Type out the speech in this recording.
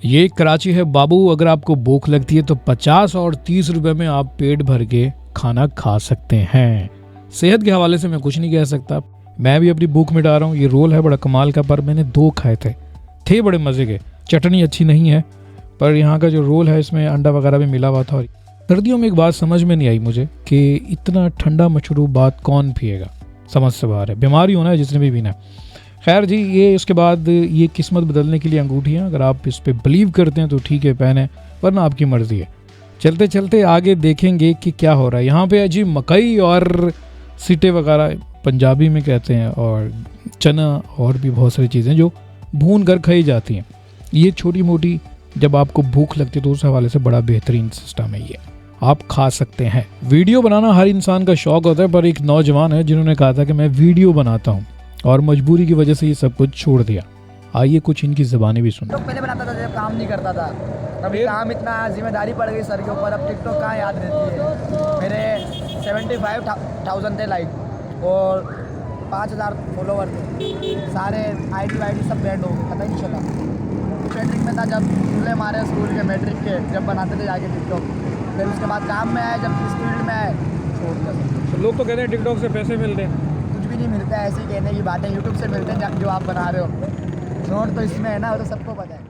ये कराची है बाबू। अगर आपको भूख लगती है तो 50 और 30 रुपए में आप पेट भर के खाना खा सकते हैं। सेहत के हवाले से मैं कुछ नहीं कह सकता, मैं भी अपनी भूख मिटा रहा हूँ। ये रोल है बड़ा कमाल का, पर मैंने 2 खाए थे बड़े मज़े के। चटनी अच्छी नहीं है, पर यहाँ का जो रोल है इसमें अंडा वगैरह भी मिला हुआ था। और सर्दियों में एक बात समझ में नहीं आई मुझे कि इतना ठंडा मशरूबात कौन पिएगा, समझ से बाहर है। बीमारी होना है जिसने भी पीना। खैर जी, ये इसके बाद ये किस्मत बदलने के लिए अंगूठियाँ, अगर आप इस पर बिलीव करते हैं तो ठीक है पहने, वरना आपकी मर्जी है। चलते चलते आगे देखेंगे कि क्या हो रहा है। यहाँ पे है जी मकई और सीटे वगैरह पंजाबी में कहते हैं, और चना और भी बहुत सारी चीज़ें जो भून कर खाई जाती हैं। ये छोटी मोटी जब आपको भूख लगती है तो उस हवाले से बड़ा बेहतरीन सिस्टम है, ये आप खा सकते हैं। वीडियो बनाना हर इंसान का शौक होता है, पर एक नौजवान है जिन्होंने कहा था कि मैं वीडियो बनाता हूँ, और मजबूरी की वजह से ये सब कुछ छोड़ दिया। आइए कुछ इनकी ज़बानें भी सुनते हैं। पहले बनाता था जब काम नहीं करता था, अभी काम इतना जिम्मेदारी पड़ गई सर के ऊपर, अब टिकटॉक कहाँ याद रहती है। मेरे 75,000 थे लाइक और 5,000 फॉलोवर थे। सारे आईडी सब बैंड हो गए, पता ही नहीं चला। मैट्रिक में था जब चूल्हे मारे स्कूल के, मैट्रिक के जब बनाते थे जाके टिकटॉक। फिर उसके बाद काम में आया, जब इस फील्ड में आए छोड़ दिया। लोग तो कहते हैं टिकटॉक से पैसे मिलते हैं, कुछ भी नहीं मिलता है, ऐसी कहने की बातें। यूट्यूब से मिलते हैं जो आप बना रहे हो। नोट तो इसमें है ना, वो तो सबको पता है।